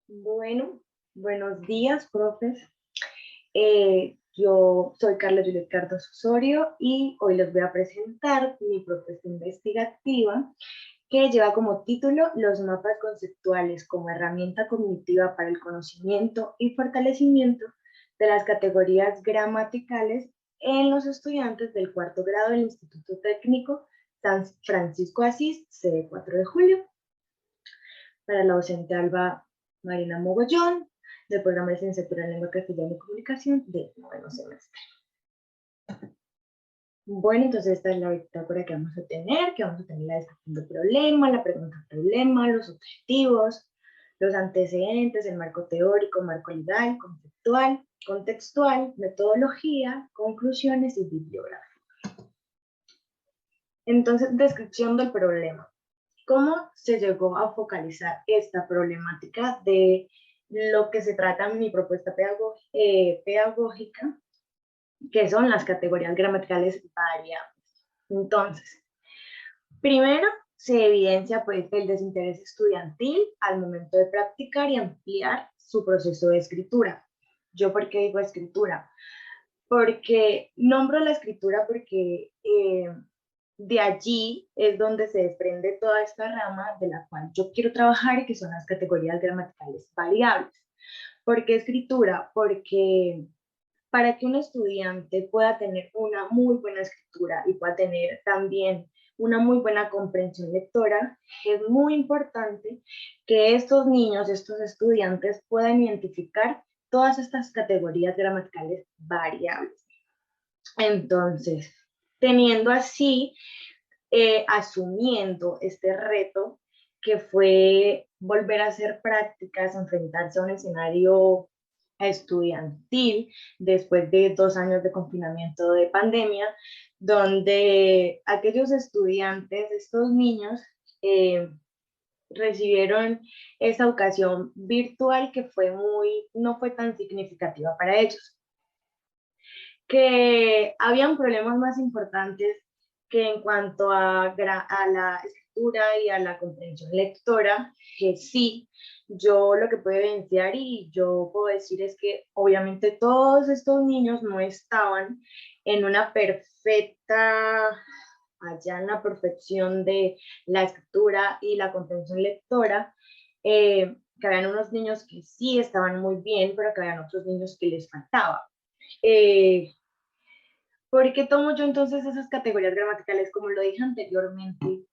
Bueno, buenos días, profes. Yo soy Carla Juliet Cardos Osorio y hoy les voy a presentar mi propuesta investigativa que lleva como título Los mapas conceptuales como herramienta cognitiva para el conocimiento y fortalecimiento de las categorías gramaticales en los estudiantes del cuarto grado del Instituto Técnico San Francisco Asís, sede 4 de julio. Para la docente Alba Marina Mogollón, del programa de licenciatura en Lengua Castellana y Comunicación de noveno semestre. Bueno, entonces esta es la bitácora que vamos a tener la descripción del problema, la pregunta problema, los objetivos, los antecedentes, el marco teórico, marco legal, conceptual, contextual, metodología, conclusiones y bibliografía. Entonces, descripción del problema. ¿Cómo se llegó a focalizar esta problemática de lo que se trata en mi propuesta pedagógica, que son las categorías gramaticales variables? Entonces, primero se evidencia pues el desinterés estudiantil al momento de practicar y ampliar su proceso de escritura. ¿Yo por qué digo escritura? Porque nombro la escritura porque de allí es donde se desprende toda esta rama de la cual yo quiero trabajar y que son las categorías gramaticales variables. ¿Por qué escritura? Porque para que un estudiante pueda tener una muy buena escritura y pueda tener también una muy buena comprensión lectora, es muy importante que estos niños, estos estudiantes puedan identificar todas estas categorías gramaticales variables. Entonces, teniendo así, asumiendo este reto que fue volver a hacer prácticas, enfrentarse a un escenario estudiantil después de 2 años de confinamiento de pandemia, donde aquellos estudiantes, estos niños, eh, recibieron esa educación virtual que no fue tan significativa para ellos, que habían problemas más importantes que en cuanto a la escritura y a la comprensión lectora, que sí, yo lo que puedo evidenciar y yo puedo decir es que obviamente todos estos niños no estaban en una perfecta, allá en la perfección de la escritura y la comprensión lectora, que habían unos niños que sí estaban muy bien, pero que habían otros niños que les faltaba. Eh, ¿Por qué tomo yo entonces esas categorías gramaticales? Como lo dije anteriormente,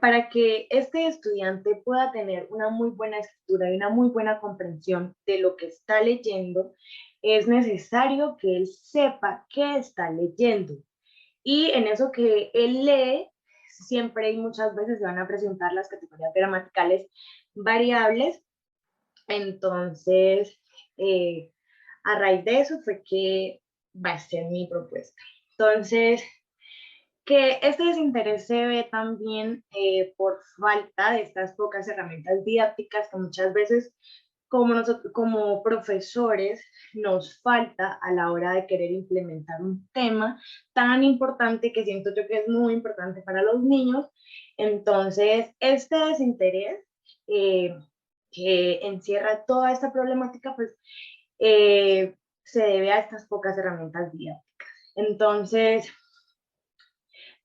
para que este estudiante pueda tener una muy buena escritura y una muy buena comprensión de lo que está leyendo, es necesario que él sepa qué está leyendo. Y en eso que él lee, siempre y muchas veces se van a presentar las categorías gramaticales variables. Entonces, eh, a raíz de eso fue que va a ser mi propuesta. Entonces, que este desinterés se ve también por falta de estas pocas herramientas didácticas que muchas veces como profesores nos falta a la hora de querer implementar un tema tan importante que siento yo que es muy importante para los niños. Entonces, este desinterés eh, que encierra toda esta problemática, pues se debe a estas pocas herramientas didácticas. Entonces,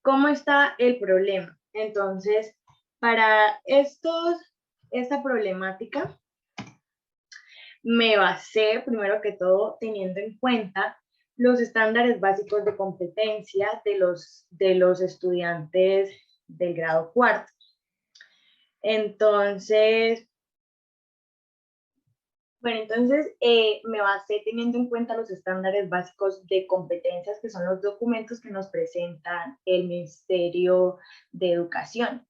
¿cómo está el problema? Entonces, para esta problemática, me basé, primero que todo, teniendo en cuenta los estándares básicos de competencia de los estudiantes del grado cuarto. Entonces, me basé teniendo en cuenta los estándares básicos de competencias, que son los documentos que nos presentan el Ministerio de Educación.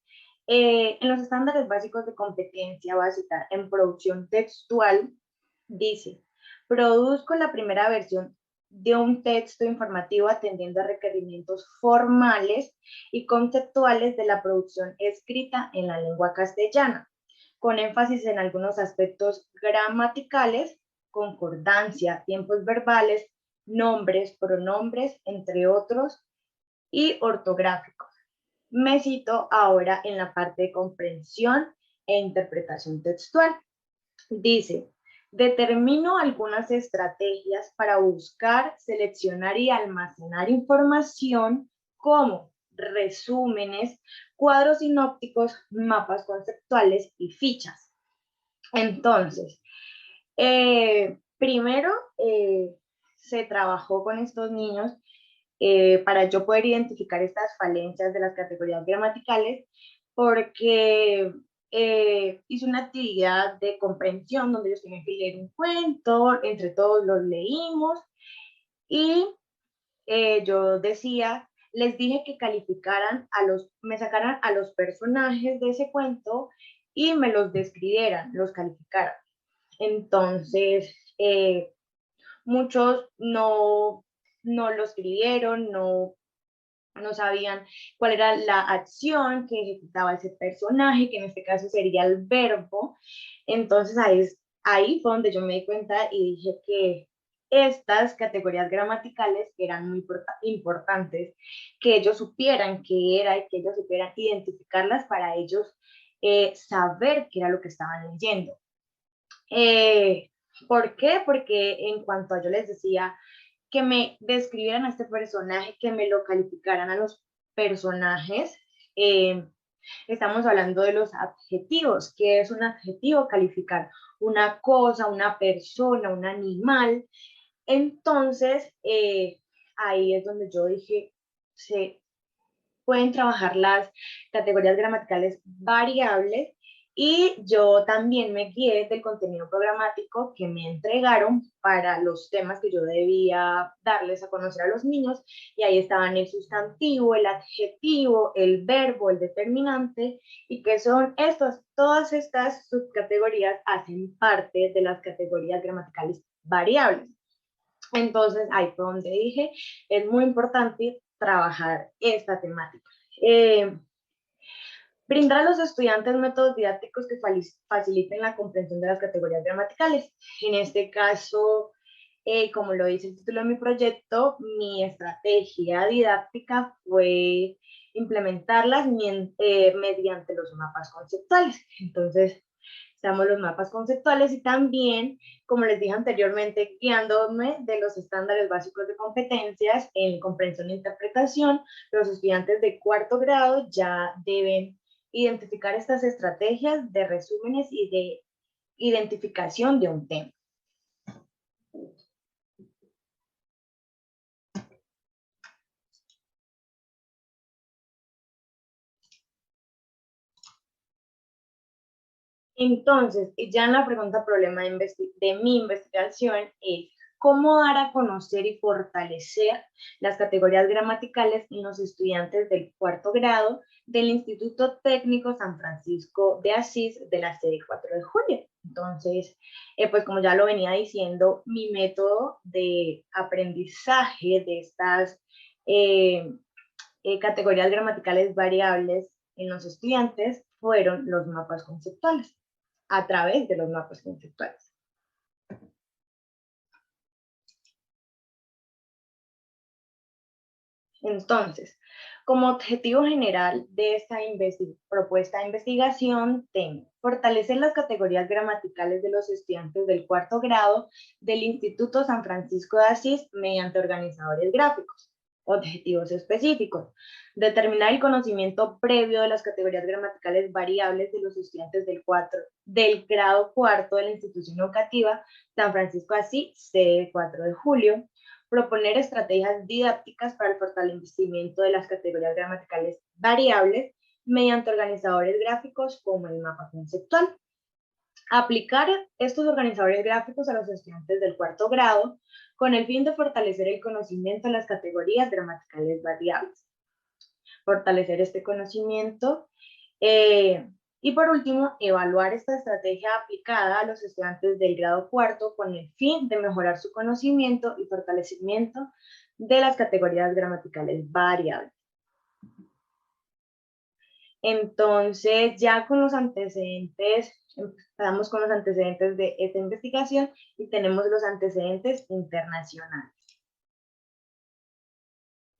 En los estándares básicos de competencia básica en producción textual, dice, produzco la primera versión de un texto informativo atendiendo a requerimientos formales y conceptuales de la producción escrita en la lengua castellana, con énfasis en algunos aspectos gramaticales, concordancia, tiempos verbales, nombres, pronombres, entre otros, y ortográficos. Me cito ahora en la parte de comprensión e interpretación textual. Dice, determino algunas estrategias para buscar, seleccionar y almacenar información como resúmenes, cuadros sinópticos, mapas conceptuales y fichas. Entonces, primero se trabajó con estos niños para yo poder identificar estas falencias de las categorías gramaticales, porque hice una actividad de comprensión donde ellos tenían que leer un cuento, entre todos los leímos, y yo decía, les dije que calificaran me sacaran a los personajes de ese cuento y me los describieran, los calificaran. Entonces, muchos no lo escribieron, no sabían cuál era la acción que ejecutaba ese personaje, que en este caso sería el verbo. Entonces ahí fue donde yo me di cuenta y dije que estas categorías gramaticales eran muy importantes, que ellos supieran qué era y que ellos supieran identificarlas para ellos saber qué era lo que estaban leyendo. ¿Por qué? Porque en cuanto a yo les decía que me describieran a este personaje, que me lo calificaran a los personajes, eh, estamos hablando de los adjetivos. ¿Qué es un adjetivo? Calificar una cosa, una persona, un animal. Entonces, ahí es donde yo dije, se pueden trabajar las categorías gramaticales variables y yo también me guié del contenido programático que me entregaron para los temas que yo debía darles a conocer a los niños, y ahí estaban el sustantivo, el adjetivo, el verbo, el determinante, y que son todas estas subcategorías hacen parte de las categorías gramaticales variables. Entonces ahí fue donde dije, es muy importante trabajar esta temática. Eh, Brindar a los estudiantes métodos didácticos que faciliten la comprensión de las categorías gramaticales. En este caso, como lo dice el título de mi proyecto, mi estrategia didáctica fue implementarlas mediante los mapas conceptuales. Entonces, estamos los mapas conceptuales y también, como les dije anteriormente, guiándome de los estándares básicos de competencias en comprensión e interpretación, los estudiantes de cuarto grado ya deben identificar estas estrategias de resúmenes y de identificación de un tema. Entonces, ya en la pregunta problema de mi investigación es cómo dar a conocer y fortalecer las categorías gramaticales en los estudiantes del cuarto grado del Instituto Técnico San Francisco de Asís de la sede 4 de julio. Entonces, pues como ya lo venía diciendo, mi método de aprendizaje de estas categorías gramaticales variables en los estudiantes fueron los mapas conceptuales, a través de los mapas conceptuales. Entonces, como objetivo general de esta propuesta de investigación, tengo fortalecer las categorías gramaticales de los estudiantes del cuarto grado del Instituto San Francisco de Asís mediante organizadores gráficos. Objetivos específicos: determinar el conocimiento previo de las categorías gramaticales variables de los estudiantes del grado cuarto de la institución educativa San Francisco de Asís, sede 4 de julio. Proponer estrategias didácticas para el fortalecimiento de las categorías gramaticales variables mediante organizadores gráficos como el mapa conceptual. Aplicar estos organizadores gráficos a los estudiantes del cuarto grado con el fin de fortalecer el conocimiento de las categorías gramaticales variables. Fortalecer este conocimiento. Y por último, evaluar esta estrategia aplicada a los estudiantes del grado cuarto con el fin de mejorar su conocimiento y fortalecimiento de las categorías gramaticales variables. Entonces, ya con los antecedentes, empezamos con los antecedentes de esta investigación y tenemos los antecedentes internacionales.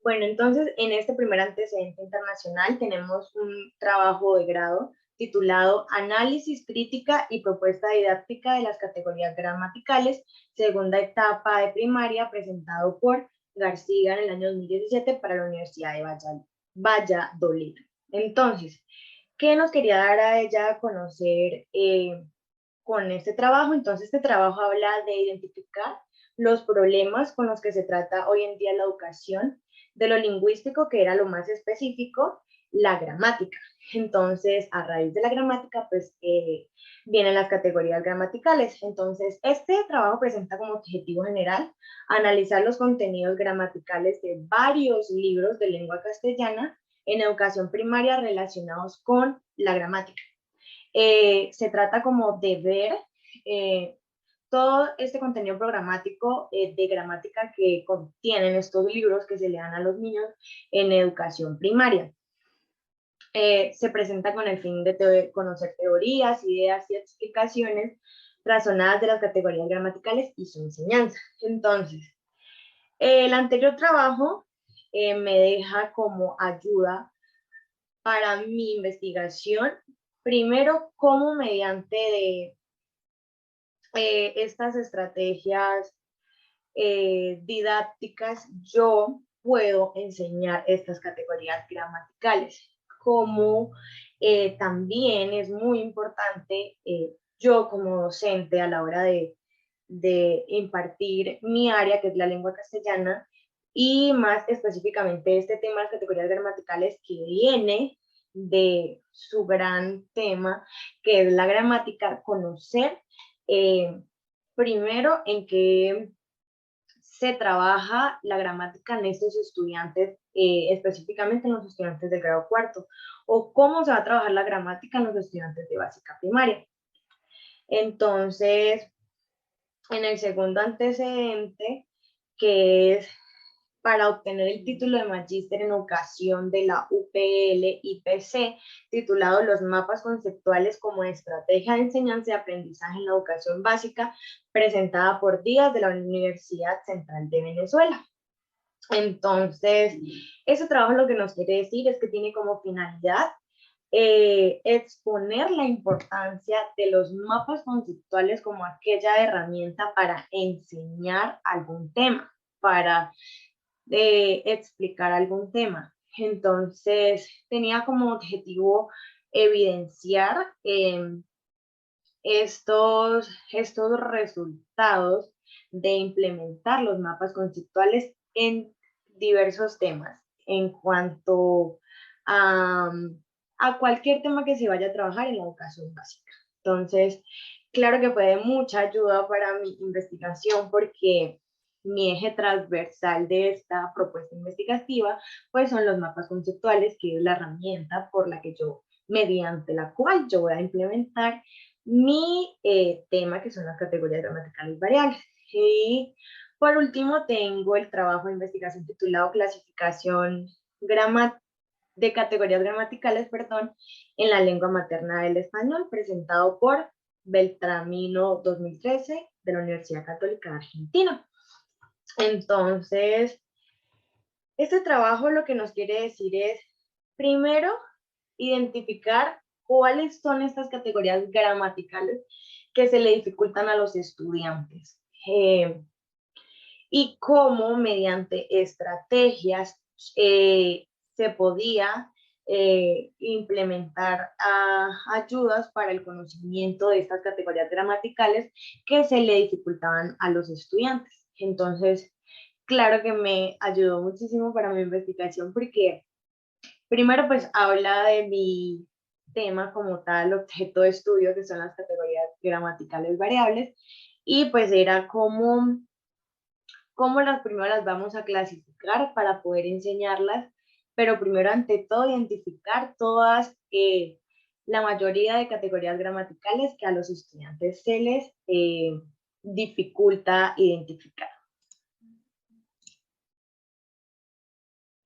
Bueno, entonces en este primer antecedente internacional tenemos un trabajo de grado titulado Análisis, Crítica y Propuesta Didáctica de las Categorías Gramaticales, segunda etapa de primaria, presentado por García en el año 2017 para la Universidad de Valladolid. Entonces, ¿qué nos quería dar a ella a conocer con este trabajo? Entonces, este trabajo habla de identificar los problemas con los que se trata hoy en día la educación, de lo lingüístico, que era lo más específico, la gramática. Entonces, a raíz de la gramática, pues vienen las categorías gramaticales. Entonces, este trabajo presenta como objetivo general analizar los contenidos gramaticales de varios libros de lengua castellana en educación primaria relacionados con la gramática. Se trata como de ver todo este contenido programático de gramática que contienen estos libros que se le dan a los niños en educación primaria. Se presenta con el fin de conocer teorías, ideas y explicaciones razonadas de las categorías gramaticales y su enseñanza. Entonces, el anterior trabajo me deja como ayuda para mi investigación, primero, cómo mediante estas estrategias didácticas yo puedo enseñar estas categorías gramaticales. Como también es muy importante yo como docente a la hora de impartir mi área, que es la lengua castellana, y más específicamente este tema de las categorías gramaticales que viene de su gran tema, que es la gramática, conocer primero en qué se trabaja la gramática en estos estudiantes, específicamente en los estudiantes del grado cuarto, o cómo se va a trabajar la gramática en los estudiantes de básica primaria. Entonces, en el segundo antecedente, que es para obtener el título de magíster en educación de la UPL-IPC, titulado Los mapas conceptuales como estrategia de enseñanza y aprendizaje en la educación básica, presentada por Díaz de la Universidad Central de Venezuela. Entonces, ese trabajo lo que nos quiere decir es que tiene como finalidad exponer la importancia de los mapas conceptuales como aquella herramienta para enseñar algún tema, para explicar algún tema. Entonces, tenía como objetivo evidenciar estos resultados de implementar los mapas conceptuales en diversos temas, en cuanto a cualquier tema que se vaya a trabajar en la educación básica. Entonces, claro que fue de mucha ayuda para mi investigación porque mi eje transversal de esta propuesta investigativa, pues son los mapas conceptuales, que es la herramienta por la que yo, mediante la cual yo voy a implementar mi tema, que son las categorías gramaticales variables. Y por último, tengo el trabajo de investigación titulado Clasificación de categorías gramaticales, en la lengua materna del español, presentado por Beltramino 2013 de la Universidad Católica de Argentina. Entonces, este trabajo lo que nos quiere decir es, primero, identificar cuáles son estas categorías gramaticales que se le dificultan a los estudiantes y cómo mediante estrategias se podía implementar ayudas para el conocimiento de estas categorías gramaticales que se le dificultaban a los estudiantes. Entonces, claro que me ayudó muchísimo para mi investigación porque primero pues habla de mi tema como tal, objeto de estudio, que son las categorías gramaticales variables, y pues era cómo las primero las vamos a clasificar para poder enseñarlas, pero primero ante todo identificar todas, la mayoría de categorías gramaticales que a los estudiantes se les dificulta identificar.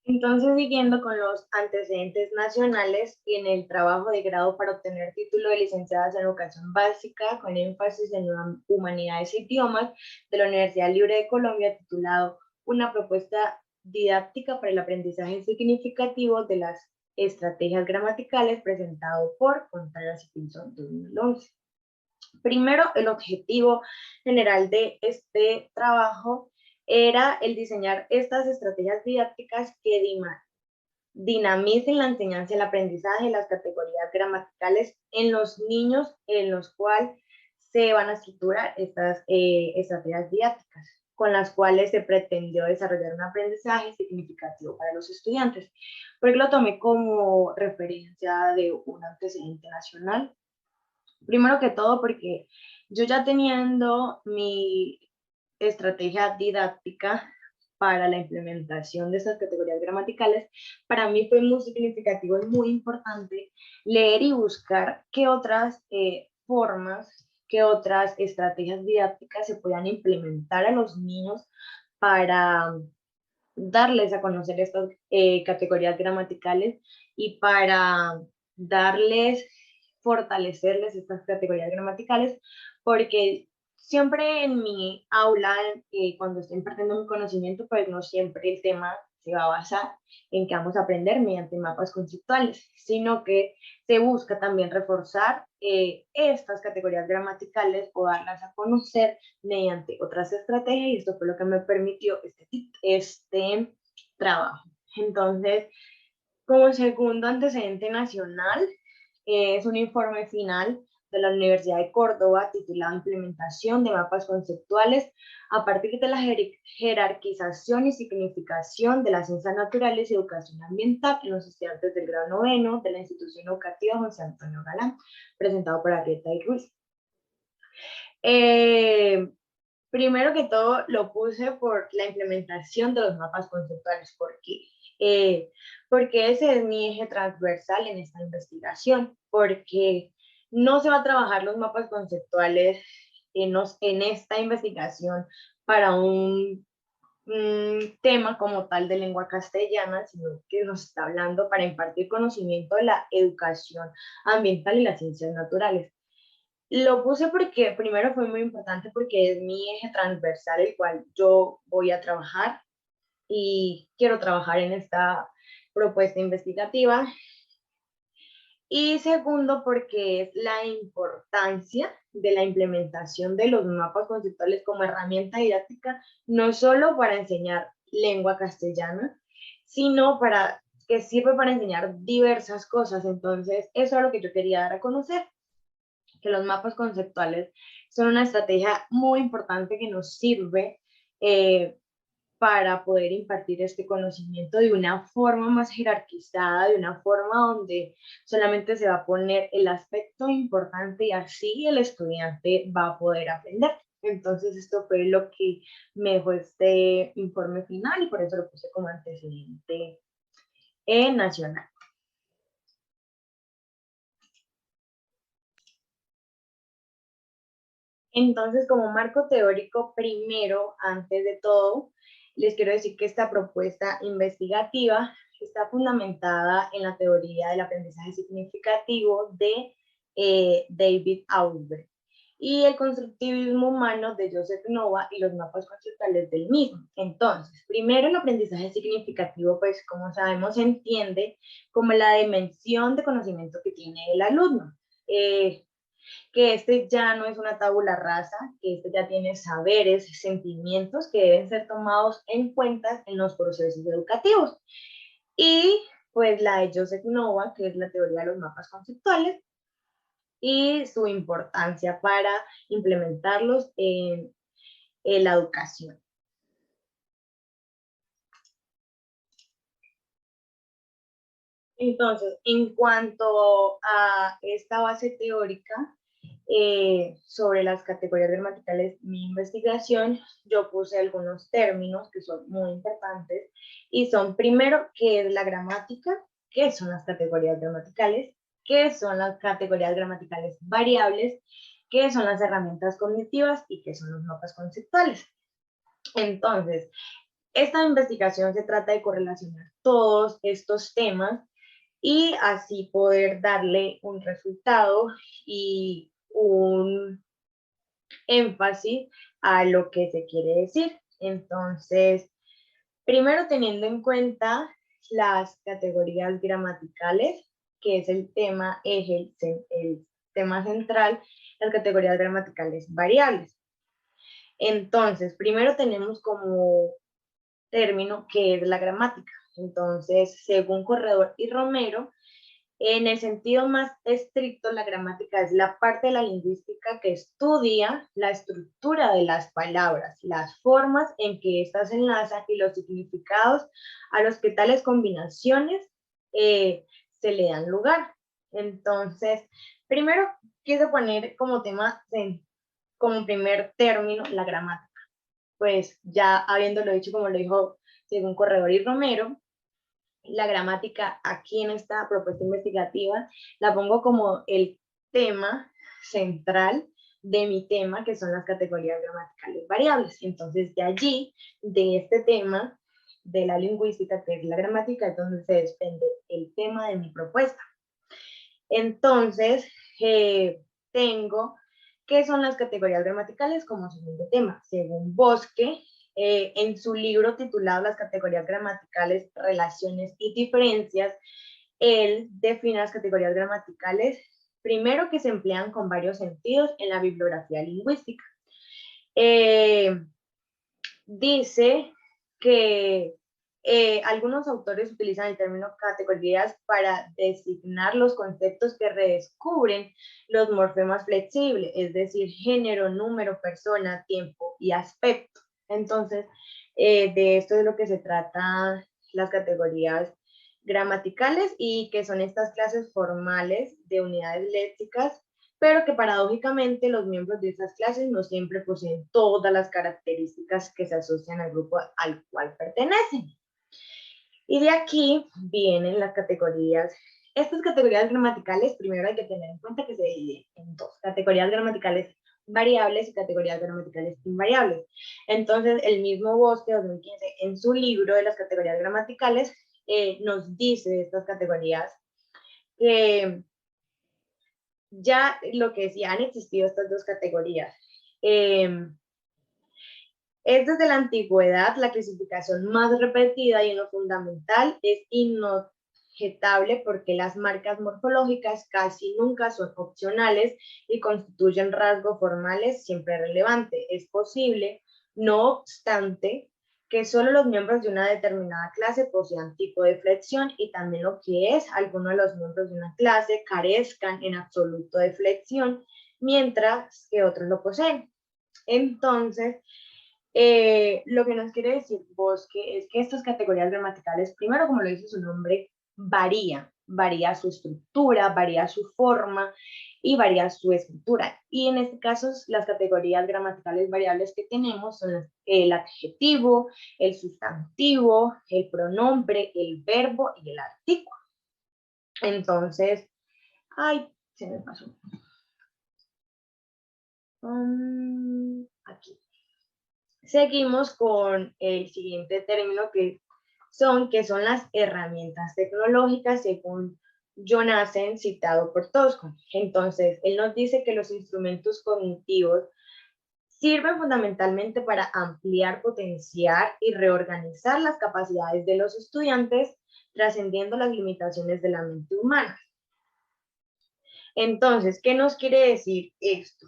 Entonces, siguiendo con los antecedentes nacionales, en el trabajo de grado para obtener título de licenciadas en educación básica con énfasis en humanidades e idiomas de la Universidad Libre de Colombia, titulado Una propuesta didáctica para el aprendizaje significativo de las estrategias gramaticales presentado por Contreras y Pinzón 2011. Primero, el objetivo general de este trabajo era el diseñar estas estrategias didácticas que dinamicen la enseñanza y el aprendizaje de las categorías gramaticales en los niños en los cuales se van a estructurar estas estrategias didácticas, con las cuales se pretendió desarrollar un aprendizaje significativo para los estudiantes. Porque lo tomé como referencia de un antecedente nacional. Primero que todo porque yo ya teniendo mi estrategia didáctica para la implementación de estas categorías gramaticales, para mí fue muy significativo y muy importante leer y buscar qué otras formas, qué otras estrategias didácticas se puedan implementar a los niños para darles a conocer estas categorías gramaticales y para darles, fortalecerles estas categorías gramaticales, porque siempre en mi aula, cuando estoy impartiendo mi conocimiento, pues no siempre el tema se va a basar en que vamos a aprender mediante mapas conceptuales, sino que se busca también reforzar estas categorías gramaticales o darlas a conocer mediante otras estrategias, y esto fue lo que me permitió este trabajo. Entonces, como segundo antecedente nacional, es un informe final de la Universidad de Córdoba titulado Implementación de mapas conceptuales a partir de la jerarquización y significación de las ciencias naturales y educación ambiental en los estudiantes del grado noveno de la institución educativa José Antonio Galán, presentado por Arrieta y Ruiz. Primero que todo lo puse por la implementación de los mapas conceptuales. ¿Por qué? Porque ese es mi eje transversal en esta investigación, porque no se va a trabajar los mapas conceptuales en esta investigación para un tema como tal de lengua castellana, sino que nos está hablando para impartir conocimiento de la educación ambiental y las ciencias naturales. Lo puse porque primero fue muy importante porque es mi eje transversal el cual yo voy a trabajar y quiero trabajar en esta propuesta investigativa. Y segundo, porque es la importancia de la implementación de los mapas conceptuales como herramienta didáctica, no solo para enseñar lengua castellana, sino para que sirve para enseñar diversas cosas. Entonces, eso es lo que yo quería dar a conocer, que los mapas conceptuales son una estrategia muy importante que nos sirve para poder impartir este conocimiento de una forma más jerarquizada, de una forma donde solamente se va a poner el aspecto importante y así el estudiante va a poder aprender. Entonces esto fue lo que me dejó este informe final y por eso lo puse como antecedente nacional. Entonces, como marco teórico, primero, antes de todo, les quiero decir que esta propuesta investigativa está fundamentada en la teoría del aprendizaje significativo de David Ausberg y el constructivismo humano de Joseph Nova y los mapas conceptuales del mismo. Entonces, primero el aprendizaje significativo, pues como sabemos, se entiende como la dimensión de conocimiento que tiene el alumno. Que este ya no es una tabula rasa, que este ya tiene saberes, sentimientos que deben ser tomados en cuenta en los procesos educativos. Y pues la de Joseph Nova, que es la teoría de los mapas conceptuales, y su importancia para implementarlos en la educación. Entonces, en cuanto a esta base teórica, sobre las categorías gramaticales, mi investigación, yo puse algunos términos que son muy importantes y son primero, ¿qué es la gramática? ¿Qué son las categorías gramaticales? ¿Qué son las categorías gramaticales variables? ¿Qué son las herramientas cognitivas? ¿Y qué son los mapas conceptuales? Entonces, esta investigación se trata de correlacionar todos estos temas y así poder darle un resultado y un énfasis a lo que se quiere decir. Entonces, primero teniendo en cuenta las categorías gramaticales, que es el tema eje, el tema central, las categorías gramaticales variables. Entonces, primero tenemos como término que es la gramática. Entonces, según Corredor y Romero, en el sentido más estricto, la gramática es la parte de la lingüística que estudia la estructura de las palabras, las formas en que éstas se enlazan y los significados a los que tales combinaciones se le dan lugar. Entonces, primero quiero poner como tema, como primer término, la gramática. Pues ya habiéndolo dicho como lo dijo según Corredor y Romero, la gramática aquí en esta propuesta investigativa la pongo como el tema central de mi tema, que son las categorías gramaticales variables. Entonces, de allí, de este tema de la lingüística, que es la gramática, es donde se desprende el tema de mi propuesta. Entonces, tengo qué son las categorías gramaticales como segundo tema. Según Bosque, en su libro titulado Las categorías gramaticales, relaciones y diferencias, él define las categorías gramaticales, primero que se emplean con varios sentidos en la bibliografía lingüística. Dice que algunos autores utilizan el término categorías para designar los conceptos que redescubren los morfemas flexibles, es decir, género, número, persona, tiempo y aspecto. Entonces, de esto es lo que se trata las categorías gramaticales, y que son estas clases formales de unidades léxicas, pero que paradójicamente los miembros de estas clases no siempre poseen todas las características que se asocian al grupo al cual pertenecen. Y de aquí vienen las categorías. Estas categorías gramaticales, primero hay que tener en cuenta que se dividen en dos: categorías gramaticales variables y categorías gramaticales invariables. Entonces, el mismo Bosque 2015, en su libro de las categorías gramaticales, nos dice de estas categorías que ya lo que decía, han existido estas dos categorías. Es desde la antigüedad la clasificación más repetida, y en lo fundamental es inobjetable porque las marcas morfológicas casi nunca son opcionales y constituyen rasgos formales siempre relevantes. Es posible, no obstante, que solo los miembros de una determinada clase posean tipo de flexión, y también lo que es, algunos de los miembros de una clase carezcan en absoluto de flexión, mientras que otros lo poseen. Entonces, lo que nos quiere decir Bosque es que estas categorías gramaticales, primero, como lo dice su nombre, varía su estructura, varía su forma y varía su escritura. Y en este caso, las categorías gramaticales variables que tenemos son el adjetivo, el sustantivo, el pronombre, el verbo y el artículo. Entonces, ay, se me pasó. Aquí. Seguimos con el siguiente término que son las herramientas tecnológicas, según Jonassen, citado por Tosco. Entonces, él nos dice que los instrumentos cognitivos sirven fundamentalmente para ampliar, potenciar y reorganizar las capacidades de los estudiantes, trascendiendo las limitaciones de la mente humana. Entonces, ¿qué nos quiere decir esto?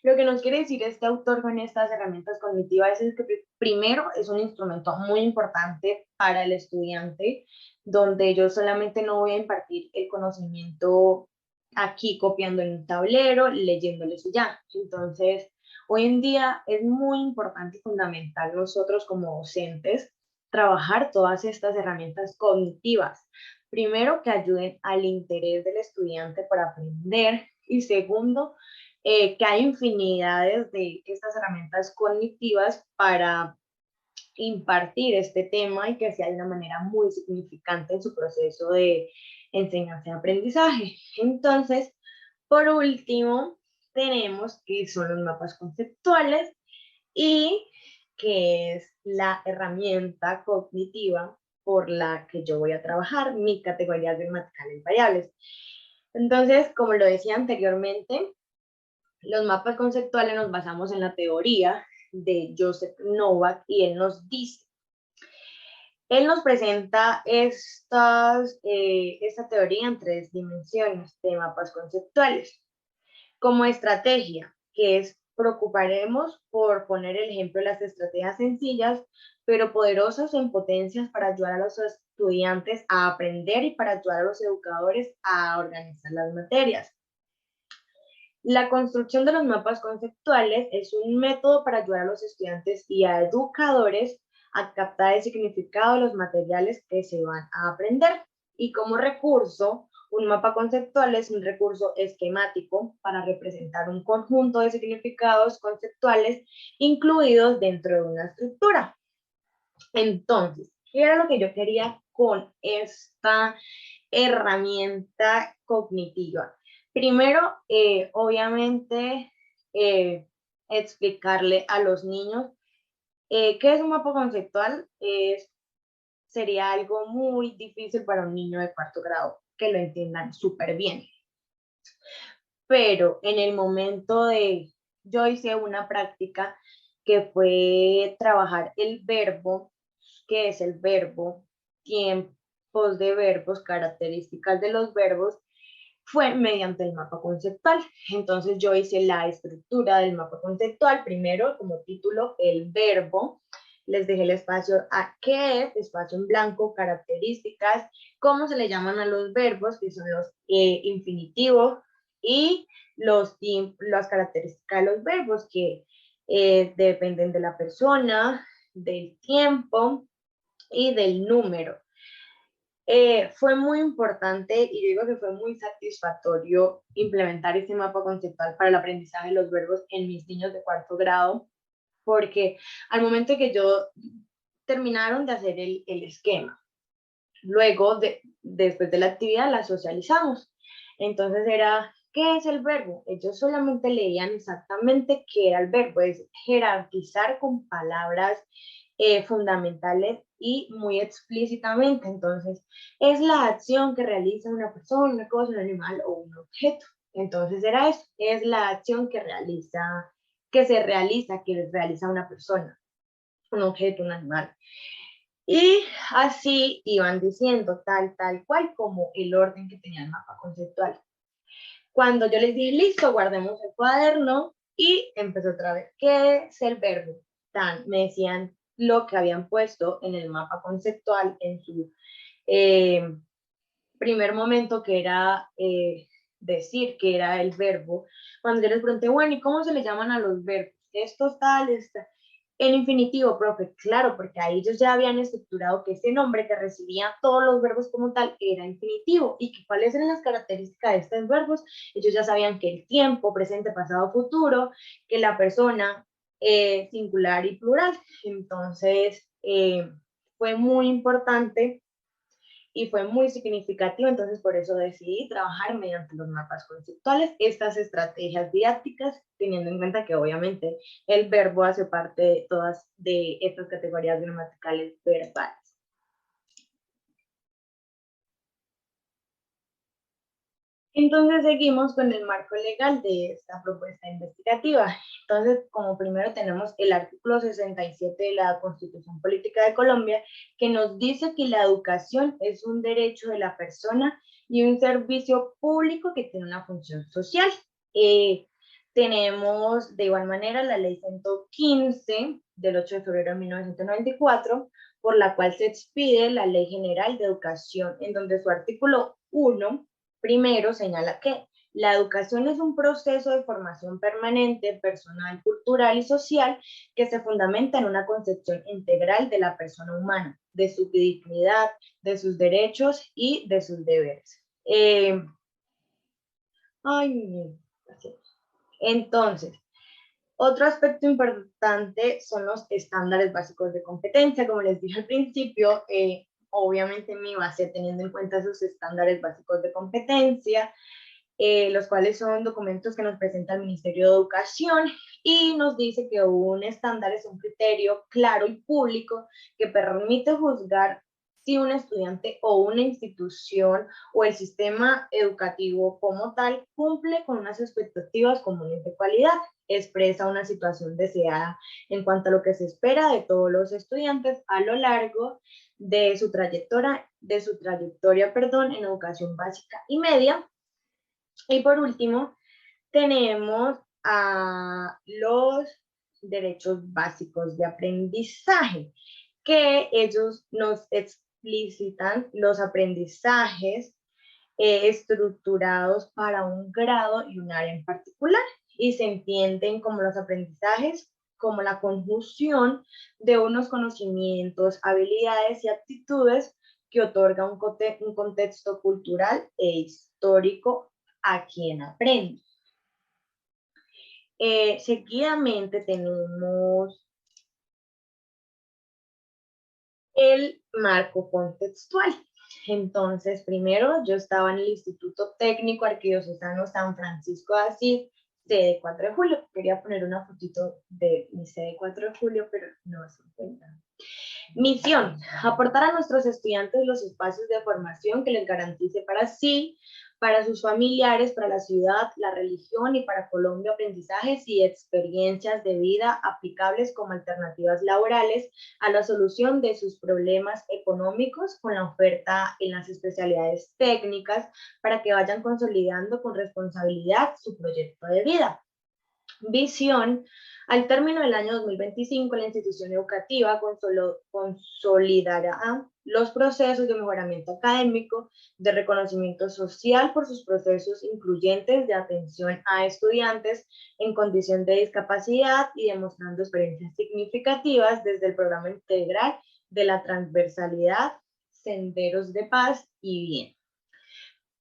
Lo que nos quiere decir este autor con estas herramientas cognitivas es que primero es un instrumento muy importante para el estudiante, donde yo solamente no voy a impartir el conocimiento aquí copiando en un tablero, leyéndoles y ya. Entonces, hoy en día es muy importante y fundamental nosotros como docentes trabajar todas estas herramientas cognitivas. Primero, que ayuden al interés del estudiante para aprender, y segundo, que hay infinidades de estas herramientas cognitivas para impartir este tema y que sea de una manera muy significante en su proceso de enseñanza y aprendizaje. Entonces, por último, tenemos que son los mapas conceptuales, y que es la herramienta cognitiva por la que yo voy a trabajar mis categorías gramaticales variables. Entonces, como lo decía anteriormente, los mapas conceptuales nos basamos en la teoría de Joseph Novak, y él nos dice Él nos presenta esta teoría en 3 dimensiones de mapas conceptuales. Como estrategia, que es preocuparemos por poner el ejemplo de las estrategias sencillas, pero poderosas en potencias para ayudar a los estudiantes a aprender y para ayudar a los educadores a organizar las materias. La construcción de los mapas conceptuales es un método para ayudar a los estudiantes y a educadores a captar el significado de los materiales que se van a aprender. Y como recurso, un mapa conceptual es un recurso esquemático para representar un conjunto de significados conceptuales incluidos dentro de una estructura. Entonces, ¿qué era lo que yo quería con esta herramienta cognitiva? Primero, obviamente, explicarle a los niños qué es un mapa conceptual. Sería algo muy difícil para un niño de 4º grado que lo entiendan súper bien. Pero en el momento yo hice una práctica que fue trabajar el verbo, que es el verbo, tiempos de verbos, características de los verbos, fue mediante el mapa conceptual. Entonces yo hice la estructura del mapa conceptual, primero como título el verbo, les dejé el espacio a qué es, espacio en blanco, características, cómo se le llaman a los verbos, que son los infinitivos, y las características de los verbos, que dependen de la persona, del tiempo y del número. Fue muy importante y yo digo que fue muy satisfactorio implementar este mapa conceptual para el aprendizaje de los verbos en mis niños de 4º grado, porque al momento que yo terminaron de hacer el esquema, luego después de la actividad la socializamos. Entonces era, ¿qué es el verbo? Ellos solamente leían exactamente qué era el verbo, es jerarquizar con palabras fundamentales y muy explícitamente. Entonces, es la acción que realiza una persona, una cosa, un animal o un objeto. Entonces era eso, es la acción que realiza una persona, un objeto, un animal. Y así iban diciendo tal cual como el orden que tenía el mapa conceptual. Cuando yo les dije, listo, guardemos el cuaderno, y empezó otra vez, ¿qué es el verbo? Me decían lo que habían puesto en el mapa conceptual en su primer momento, que era decir que era el verbo. Cuando yo les pregunté, bueno, ¿y cómo se le llaman a los verbos? Estos tal, en infinitivo, profe, claro, porque ahí ellos ya habían estructurado que ese nombre que recibía todos los verbos como tal era infinitivo, y que cuáles eran las características de estos verbos. Ellos ya sabían que el tiempo, presente, pasado, futuro, que la persona, singular y plural. Entonces, fue muy importante y fue muy significativo. Entonces por eso decidí trabajar mediante los mapas conceptuales, estas estrategias didácticas, teniendo en cuenta que obviamente el verbo hace parte de todas de estas categorías gramaticales verbales. Entonces seguimos con el marco legal de esta propuesta investigativa. Entonces, como primero tenemos el artículo 67 de la Constitución Política de Colombia, que nos dice que la educación es un derecho de la persona y un servicio público que tiene una función social. Tenemos de igual manera la ley 115 del 8 de febrero de 1994, por la cual se expide la Ley General de Educación, en donde su artículo 1 primero señala que la educación es un proceso de formación permanente, personal, cultural y social, que se fundamenta en una concepción integral de la persona humana, de su dignidad, de sus derechos y de sus deberes. Entonces, otro aspecto importante son los estándares básicos de competencia. Como les dije al principio, obviamente mi base teniendo en cuenta esos estándares básicos de competencia, los cuales son documentos que nos presenta el Ministerio de Educación, y nos dice que un estándar es un criterio claro y público que permite juzgar si un estudiante o una institución o el sistema educativo como tal cumple con unas expectativas comunes de calidad. expresa una situación deseada en cuanto a lo que se espera de todos los estudiantes a lo largo de su trayectoria, en educación básica y media. Y por último, tenemos a los derechos básicos de aprendizaje, que ellos nos explicitan los aprendizajes estructurados para un grado y un área en particular, y se entienden como los aprendizajes como la conjunción de unos conocimientos, habilidades y aptitudes que otorga un contexto cultural e histórico a quien aprende. Seguidamente tenemos el marco contextual. Entonces, primero yo estaba en el Instituto Técnico Arquidiocesano San Francisco de Asís, sede 4 de julio. Quería poner una fotito de mi sede 4 de julio, pero no se encuentra. Misión: aportar a nuestros estudiantes los espacios de formación que les garantice para sí, para sus familiares, para la ciudad, la religión y para Colombia aprendizajes y experiencias de vida aplicables como alternativas laborales a la solución de sus problemas económicos con la oferta en las especialidades técnicas para que vayan consolidando con responsabilidad su proyecto de vida. Visión: al término del año 2025, la institución educativa consolidará los procesos de mejoramiento académico, de reconocimiento social por sus procesos incluyentes de atención a estudiantes en condición de discapacidad y demostrando experiencias significativas desde el programa integral de la transversalidad, senderos de paz y bien.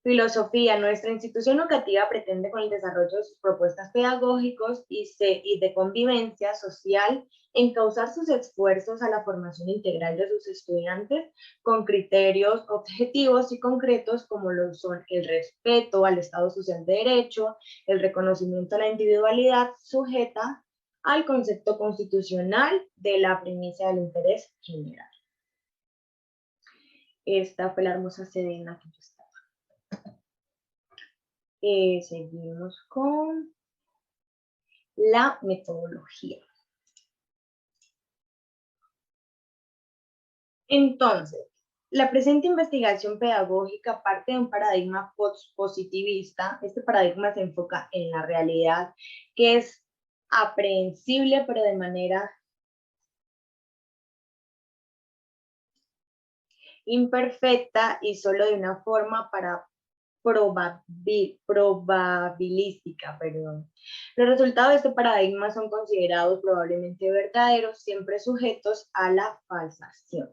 Filosofía: nuestra institución educativa pretende con el desarrollo de sus propuestas pedagógicas y de convivencia social encauzar sus esfuerzos a la formación integral de sus estudiantes con criterios objetivos y concretos como lo son el respeto al Estado Social de Derecho, el reconocimiento a la individualidad sujeta al concepto constitucional de la primicia del interés general. Esta fue la hermosa sede en la que yo estaba. Seguimos con la metodología. Entonces, la presente investigación pedagógica parte de un paradigma positivista. Este paradigma se enfoca en la realidad, que es aprehensible, pero de manera imperfecta y solo de una forma probabilística. Los resultados de este paradigma son considerados probablemente verdaderos, siempre sujetos a la falsación.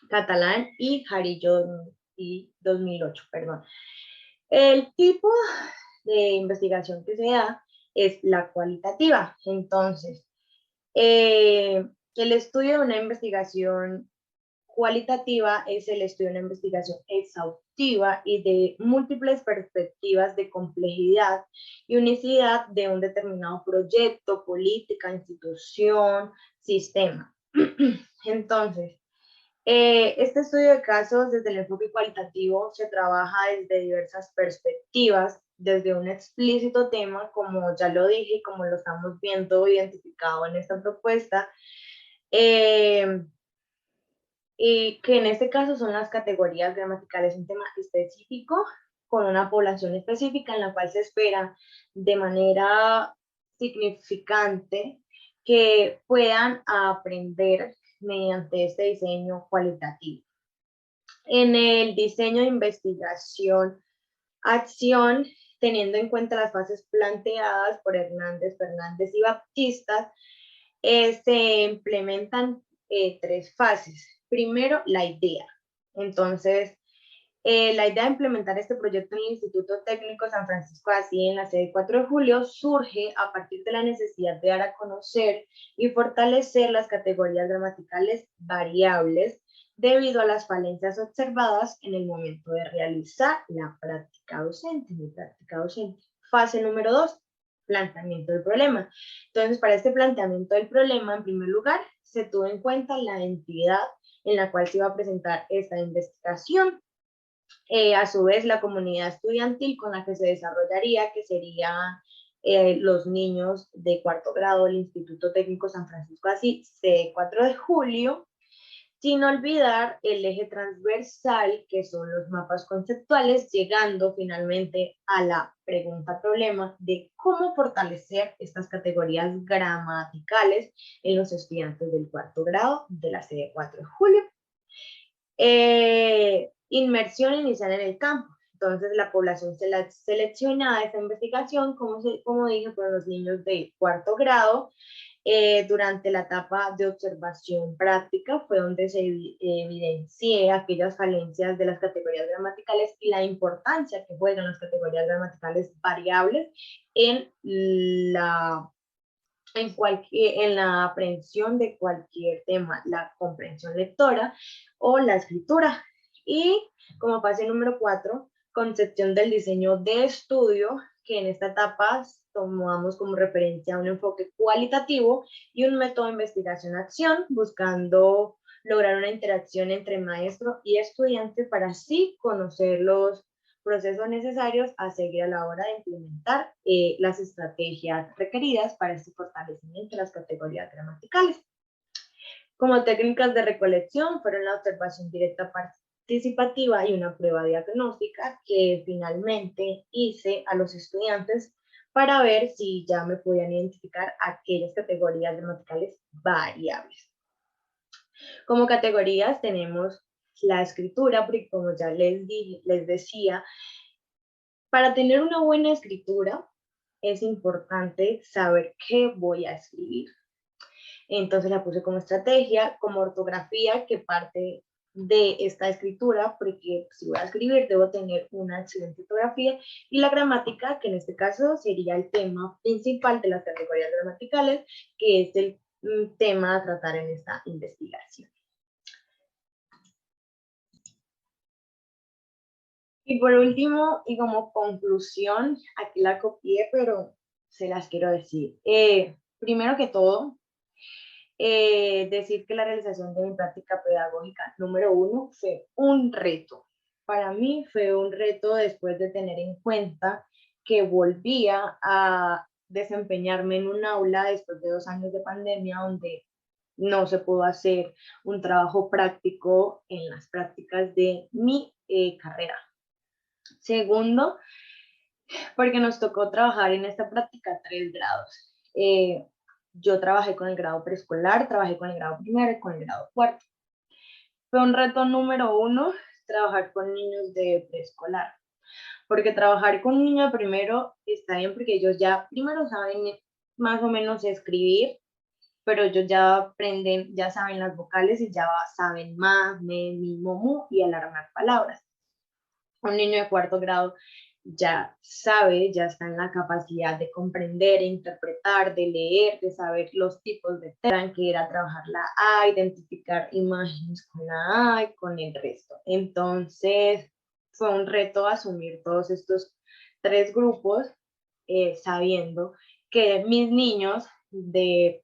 Catalán y Jarillo y 2008, perdón. El tipo de investigación que se da es la cualitativa. Entonces, el estudio de una investigación cualitativa es el estudio de una investigación exhaustiva y de múltiples perspectivas de complejidad y unicidad de un determinado proyecto, política, institución, sistema. Entonces, este estudio de casos desde el enfoque cualitativo se trabaja desde diversas perspectivas, desde un explícito tema, como ya lo dije y como lo estamos viendo identificado en esta propuesta, y que en este caso son las categorías gramaticales, un tema específico con una población específica en la cual se espera de manera significante que puedan aprender mediante este diseño cualitativo. En el diseño de investigación, acción, teniendo en cuenta las fases planteadas por Hernández, Fernández y Baptista, se implementan 3 fases. Primero, la idea. Entonces, la idea de implementar este proyecto en el Instituto Técnico San Francisco de Asís en la sede 4 de julio surge a partir de la necesidad de dar a conocer y fortalecer las categorías gramaticales variables debido a las falencias observadas en el momento de realizar la práctica docente. Fase número 2, planteamiento del problema. Entonces, para este planteamiento del problema, en primer lugar, se tuvo en cuenta la entidad en la cual se iba a presentar esta investigación. A su vez, la comunidad estudiantil con la que se desarrollaría, que sería los niños de cuarto grado del Instituto Técnico San Francisco Asís, sede 4 de julio, sin olvidar el eje transversal, que son los mapas conceptuales, llegando finalmente a la pregunta-problema de cómo fortalecer estas categorías gramaticales en los estudiantes del cuarto grado de la sede 4 de julio. Inmersión inicial en el campo. Entonces, la población seleccionada de esta investigación, como dije, fueron los niños de cuarto grado. Durante la etapa de observación práctica fue donde se evidencié aquellas falencias de las categorías gramaticales y la importancia que juegan las categorías gramaticales variables en la aprehensión de cualquier tema, la comprensión lectora o la escritura. Y como fase número 4, concepción del diseño de estudio, que en esta etapa tomamos como referencia un enfoque cualitativo y un método de investigación-acción, buscando lograr una interacción entre maestro y estudiante para así conocer los procesos necesarios a seguir a la hora de implementar las estrategias requeridas para este fortalecimiento de las categorías gramaticales. Como técnicas de recolección fueron la observación directa participativa y una prueba diagnóstica que finalmente hice a los estudiantes para ver si ya me podían identificar aquellas categorías gramaticales variables. Como categorías tenemos la escritura, porque como ya les decía, para tener una buena escritura es importante saber qué voy a escribir. Entonces la puse como estrategia, como ortografía, que parte de esta escritura, porque si voy a escribir debo tener una excelente ortografía, y la gramática, que en este caso sería el tema principal de las categorías gramaticales, que es el tema a tratar en esta investigación. Y por último, y como conclusión, aquí la copié, pero se las quiero decir. Primero que todo, decir que la realización de mi práctica pedagógica número 1 fue un reto. Para mí fue un reto después de tener en cuenta que volvía a desempeñarme en un aula después de 2 años de pandemia, donde no se pudo hacer un trabajo práctico en las prácticas de mi carrera. Segundo, porque nos tocó trabajar en esta práctica 3 grados. Yo trabajé con el grado preescolar, trabajé con el grado primero y con el grado cuarto. Fue un reto número 1 trabajar con niños de preescolar, porque trabajar con un niño de primero está bien porque ellos ya primero saben más o menos escribir, pero ellos ya aprenden, ya saben las vocales y ya saben más, me, mi, mu y alargar palabras. Un niño de cuarto grado ya sabe, ya está en la capacidad de comprender, de interpretar, de leer, de saber los tipos de temas, que era trabajar la A, identificar imágenes con la A y con el resto. Entonces, fue un reto asumir todos estos 3 grupos, sabiendo que mis niños de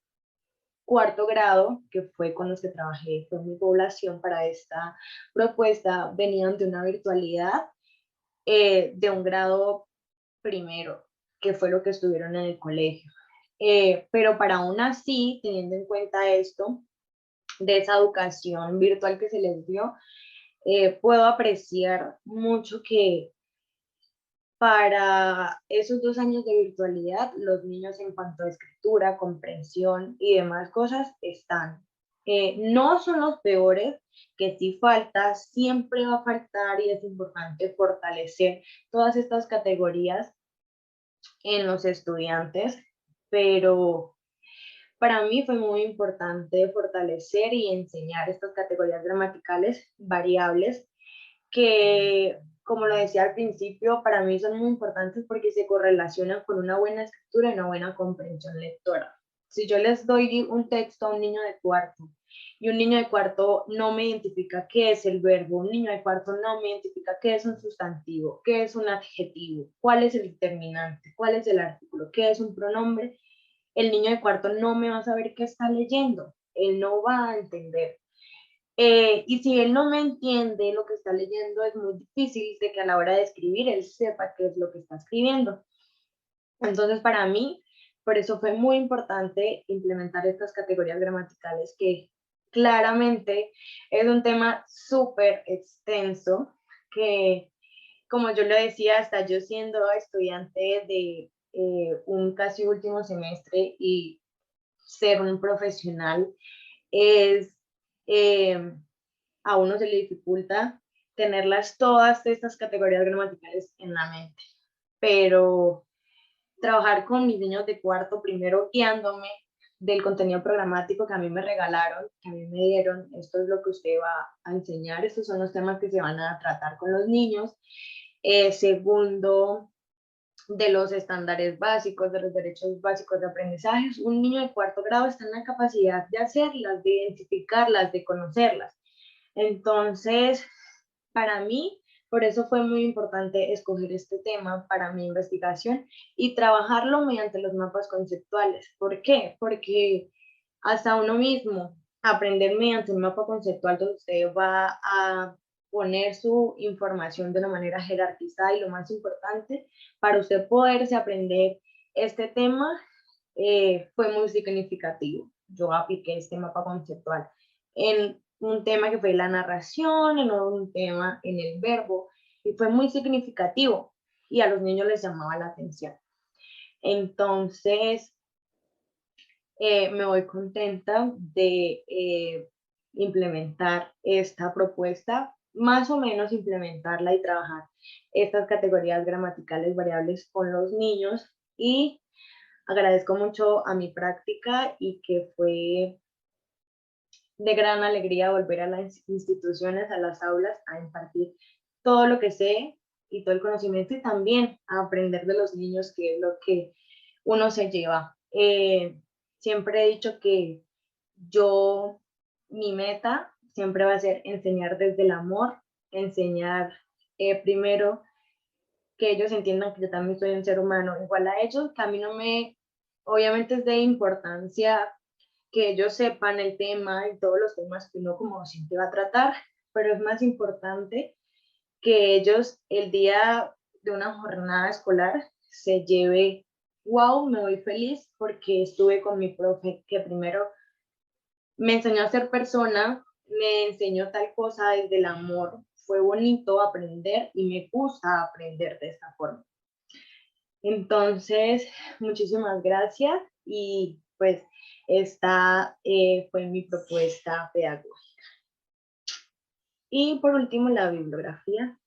cuarto grado, que fue con los que trabajé, fue mi población para esta propuesta, venían de una virtualidad de un grado primero, que fue lo que estuvieron en el colegio. Pero para aún así, teniendo en cuenta esto, de esa educación virtual que se les dio, puedo apreciar mucho que para esos 2 años de virtualidad, los niños en cuanto a escritura, comprensión y demás cosas están. No son los peores, que sí falta, siempre va a faltar y es importante fortalecer todas estas categorías en los estudiantes, pero para mí fue muy importante fortalecer y enseñar estas categorías gramaticales variables que, como lo decía al principio, para mí son muy importantes porque se correlacionan con una buena escritura y una buena comprensión lectora. Si yo les doy un texto a un niño de cuarto y un niño de cuarto no me identifica qué es el verbo, un niño de cuarto no me identifica qué es un sustantivo, qué es un adjetivo, cuál es el determinante, cuál es el artículo, qué es un pronombre, el niño de cuarto no me va a saber qué está leyendo, él no va a entender. Y si él no me entiende lo que está leyendo, es muy difícil de que a la hora de escribir él sepa qué es lo que está escribiendo. Entonces, para mí, por eso fue muy importante implementar estas categorías gramaticales que claramente es un tema súper extenso que, como yo lo decía, hasta yo siendo estudiante de un casi último semestre y ser un profesional, es, eh, a uno se le dificulta tenerlas todas estas categorías gramaticales en la mente. Pero trabajar con mis niños de cuarto, primero guiándome del contenido programático que a mí me regalaron, que a mí me dieron, esto es lo que usted va a enseñar, estos son los temas que se van a tratar con los niños. Segundo, de los estándares básicos, de los derechos básicos de aprendizaje. Un niño de cuarto grado está en la capacidad de hacerlas, de identificarlas, de conocerlas. Entonces, para mí, por eso fue muy importante escoger este tema para mi investigación y trabajarlo mediante los mapas conceptuales. ¿Por qué? Porque hasta uno mismo aprender mediante un mapa conceptual donde usted va a poner su información de una manera jerarquizada y lo más importante, para usted poderse aprender este tema, fue muy significativo. Yo apliqué este mapa conceptual en un tema que fue la narración, en un tema en el verbo, y fue muy significativo y a los niños les llamaba la atención. Entonces, me voy contenta de implementar esta propuesta, más o menos implementarla y trabajar estas categorías gramaticales variables con los niños, y agradezco mucho a mi práctica y que fue de gran alegría volver a las instituciones, a las aulas, a impartir todo lo que sé y todo el conocimiento, y también a aprender de los niños, que es lo que uno se lleva. Siempre he dicho que yo, mi meta siempre va a ser enseñar desde el amor, enseñar primero que ellos entiendan que yo también soy un ser humano igual a ellos, que a mí no me, obviamente es de importancia que ellos sepan el tema y todos los temas que uno como docente va a tratar, pero es más importante que ellos el día de una jornada escolar se lleve, wow, me voy feliz porque estuve con mi profe que primero me enseñó a ser persona, me enseñó tal cosa desde el amor. Fue bonito aprender y me gusta aprender de esta forma. Entonces, muchísimas gracias y pues esta fue mi propuesta pedagógica. Y por último, la bibliografía.